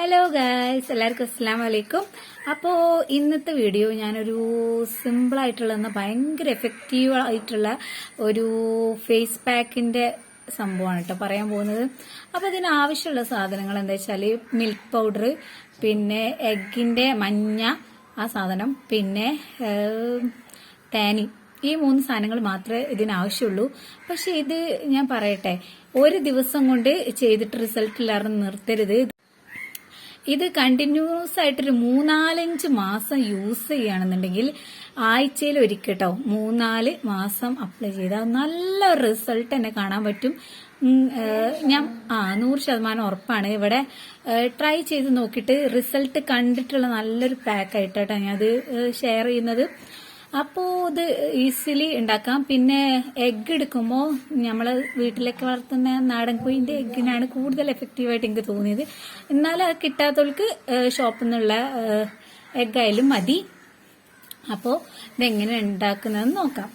Hello guys, എല്ലാവർക്കും അസ്സലാമു അലൈക്കും. അപ്പോൾ ഇന്നത്തെ വീഡിയോ ഞാനൊരു സിമ്പിളായിട്ടുള്ള ഭയങ്കര എഫക്റ്റീവ് ആയിട്ടുള്ള ഒരു ഫേസ് പാക്കിന്റെ സംഭവമാണ് കേട്ടോ പറയാൻ പോകുന്നത്. അപ്പോൾ ഇതിന് ആവശ്യമുള്ള സാധനങ്ങൾ എന്താ വെച്ചാൽ മിൽക്ക് പൗഡർ, പിന്നെ എഗ്ഗിന്റെ മഞ്ഞ ആ സാധനം, പിന്നെ തേനി. ഈ 3 സാധനങ്ങൾ മാത്രമേ ഇതിനാവശ്യമുള്ളൂ. പക്ഷെ ഇത് ഞാൻ പറയട്ടെ, ഒരു ദിവസം കൊണ്ട് ചെയ്തിട്ട് റിസൾട്ട് ഇല്ലാതെ നിർത്തരുത്. ഇത് കണ്ടിന്യൂസ് ആയിട്ടൊരു 3-4 മാസം യൂസ് ചെയ്യുകയാണെന്നുണ്ടെങ്കിൽ ആഴ്ചയിൽ ഒരിക്കട്ടോ 3-4 മാസം അപ്ലൈ ചെയ്താൽ നല്ല റിസൾട്ട് തന്നെ കാണാൻ പറ്റും. ഞാൻ 100% ഉറപ്പാണ്. ഇവിടെ ട്രൈ ചെയ്ത് നോക്കിയിട്ട് റിസൾട്ട് കണ്ടിട്ടുള്ള നല്ലൊരു പാക്ക് ആയിട്ടാണ് ഞാൻ അത് ഷെയർ ചെയ്യുന്നത്. അപ്പോൾ ഇത് ഈസിലി ഉണ്ടാക്കാം. പിന്നെ എഗ്ഗ് എടുക്കുമ്പോൾ നമ്മൾ വീട്ടിലേക്ക് വളർത്തുന്ന നാടൻ കോഴിന്റെ എഗ്ഗിനാണ് കൂടുതൽ എഫക്റ്റീവായിട്ട് എനിക്ക് തോന്നിയത്. എന്നാൽ അത് കിട്ടാത്തവർക്ക് ഷോപ്പിൽ നിന്നുള്ള എഗ്ഗായാലും മതി. അപ്പോൾ ഇതെങ്ങനെ ഉണ്ടാക്കുന്നതെന്ന് നോക്കാം.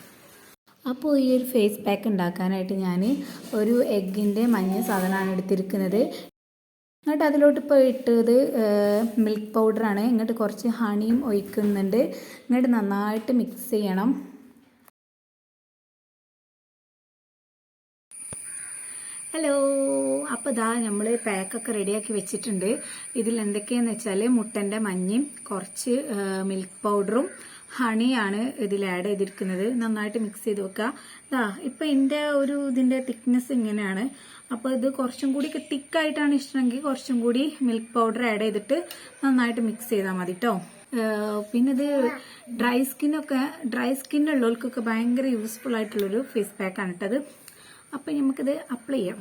അപ്പോൾ ഈ ഒരു ഫേസ് പാക്ക് ഉണ്ടാക്കാനായിട്ട് ഞാൻ ഒരു എഗ്ഗിന്റെ മഞ്ഞ സാധനമാണ് എടുത്തിരിക്കുന്നത്. എന്നിട്ട് അതിലോട്ട് ഇപ്പോൾ ഇട്ടത് മിൽക്ക് പൗഡറാണ്. ഇങ്ങോട്ട് കുറച്ച് ഹണിയും ഒഴിക്കുന്നുണ്ട്. ഇങ്ങോട്ട് നന്നായിട്ട് മിക്സ് ചെയ്യണം. ഹലോ, അപ്പോൾ ഇതാ നമ്മൾ പാക്കൊക്കെ റെഡിയാക്കി വെച്ചിട്ടുണ്ട്. ഇതിൽ എന്തൊക്കെയാന്ന് വെച്ചാൽ മുട്ടൻ്റെ മഞ്ഞയും കുറച്ച് മിൽക്ക് പൗഡറും ഹണിയാണ് ഇതിൽ ആഡ് ചെയ്തിരിക്കുന്നത്. നന്നായിട്ട് മിക്സ് ചെയ്ത് വെക്കുക. ഇപ്പം ഇതിൻ്റെ തിക്നെസ് ഇങ്ങനെയാണ്. അപ്പോൾ ഇത് കുറച്ചും കൂടി തിക്കായിട്ടാണ് ഇഷ്ടമെങ്കിൽ കുറച്ചും കൂടി മിൽക്ക് പൗഡർ ആഡ് ചെയ്തിട്ട് നന്നായിട്ട് മിക്സ് ചെയ്താൽ മതി കേട്ടോ. പിന്നെ ഇത് ഡ്രൈ സ്കിന്നുള്ളവർക്കൊക്കെ ഭയങ്കര യൂസ്ഫുൾ ആയിട്ടുള്ളൊരു ഫേസ് പാക്കാണ് കേട്ടത്. അപ്പം നമുക്കിത് അപ്ലൈ ചെയ്യാം.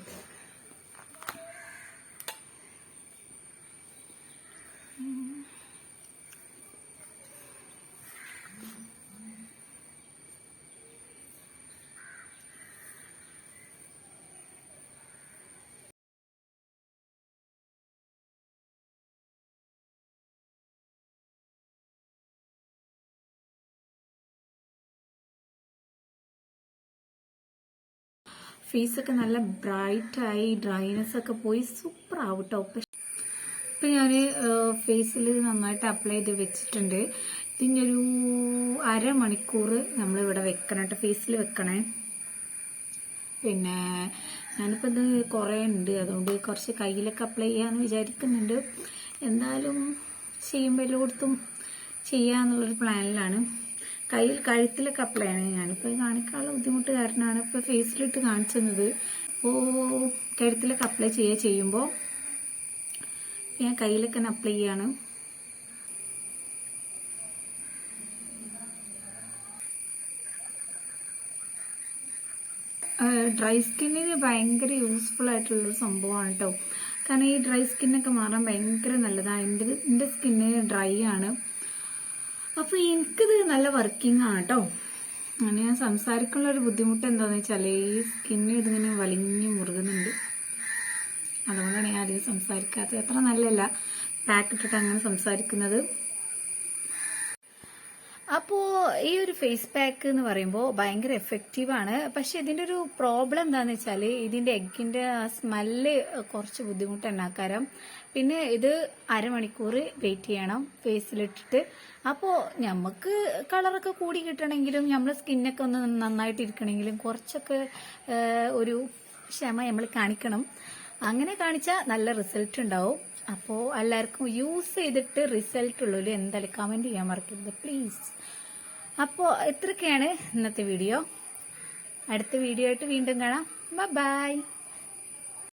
ഫേസൊക്കെ നല്ല ബ്രൈറ്റായി, ഡ്രൈനെസ് ഒക്കെ പോയി സൂപ്പർ ആവും കേട്ടോ. ഇപ്പം ഞാൻ ഫേസിൽ നന്നായിട്ട് അപ്ലൈ ചെയ്ത് വെച്ചിട്ടുണ്ട്. ഇതിനൊരു അരമണിക്കൂർ നമ്മളിവിടെ വെക്കണം കേട്ടോ, ഫേസിൽ വെക്കണേ. പിന്നെ ഞാനിപ്പോൾ ഇത് കുറേ ഉണ്ട്, അതുകൊണ്ട് കുറച്ച് കയ്യിലൊക്കെ അപ്ലൈ ചെയ്യാമെന്ന് വിചാരിക്കുന്നുണ്ട്. എന്തായാലും ചെയ്യുമ്പോൾ എല്ലായിടത്തും ചെയ്യാന്നുള്ളൊരു പ്ലാനിലാണ്. കഴുത്തിലൊക്കെ അപ്ലൈ ആണ്. ഞാനിപ്പോൾ കാണിക്കാനുള്ള ബുദ്ധിമുട്ട് കാരണമാണ് ഇപ്പോൾ ഫേസിലിട്ട് കാണിച്ചത്. അപ്പോൾ കഴുത്തിലൊക്കെ അപ്ലൈ ചെയ്യുമ്പോൾ ഞാൻ കയ്യിലൊക്കെ അപ്ലൈ ചെയ്യാണ്. ഡ്രൈ സ്കിന്നിന് ഭയങ്കര യൂസ്ഫുൾ ആയിട്ടുള്ളൊരു സംഭവമാണ് കേട്ടോ. കാരണം ഈ ഡ്രൈ സ്കിന്നൊക്കെ മാറാൻ ഭയങ്കര നല്ലതാണ്. എൻ്റെ സ്കിന്ന് ഡ്രൈ ആണ്. അപ്പോൾ എനിക്കിത് നല്ല വർക്കിംഗ് ആണ് കേട്ടോ. ഞാൻ സംസാരിക്കാനുള്ള ഒരു ബുദ്ധിമുട്ട് എന്താണെന്ന് വെച്ചാൽ ഈ സ്കിന്ന് ഇതിങ്ങനെ വലിഞ്ഞ് മുറുകുന്നുണ്ട്. അതുകൊണ്ടാണ് ഞാൻ അധികം സംസാരിക്കാത്തത്. അത്ര നല്ലതല്ല പാക്ക് ഇട്ടിട്ട് അങ്ങനെ സംസാരിക്കുന്നത്. അപ്പോൾ ഈ ഒരു ഫേസ് പാക്ക് എന്ന് പറയുമ്പോൾ ഭയങ്കര എഫക്റ്റീവാണ്. പക്ഷെ ഇതിൻ്റെ ഒരു പ്രോബ്ലം എന്താണെന്ന് വെച്ചാൽ ഇതിൻ്റെ എഗ്ഗിൻ്റെ സ്മെല്ല് കുറച്ച് ബുദ്ധിമുട്ടുണ്ടാക്കാരം. പിന്നെ ഇത് അരമണിക്കൂർ വെയിറ്റ് ചെയ്യണം ഫേസിലിട്ടിട്ട്. അപ്പോൾ നമുക്ക് കളറൊക്കെ കൂടി കിട്ടണമെങ്കിലും നമ്മുടെ സ്കിന്നൊക്കെ ഒന്ന് നന്നായിട്ട് ഇരിക്കണമെങ്കിലും കുറച്ചൊക്കെ ഒരു ക്ഷമ നമ്മൾ കാണിക്കണം. അങ്ങനെ കാണിച്ചാൽ നല്ല റിസൾട്ട് ഉണ്ടാവും. അപ്പോൾ എല്ലാവർക്കും യൂസ് ചെയ്തിട്ട് റിസൾട്ട് ഉള്ളവർ എന്തായാലും കമൻറ്റ് ചെയ്യാൻ മറക്കരുത് പ്ലീസ്. അപ്പോൾ ഇത്രയൊക്കെയാണ് ഇന്നത്തെ വീഡിയോ. അടുത്ത വീഡിയോ ആയിട്ട് വീണ്ടും കാണാം. ബൈ.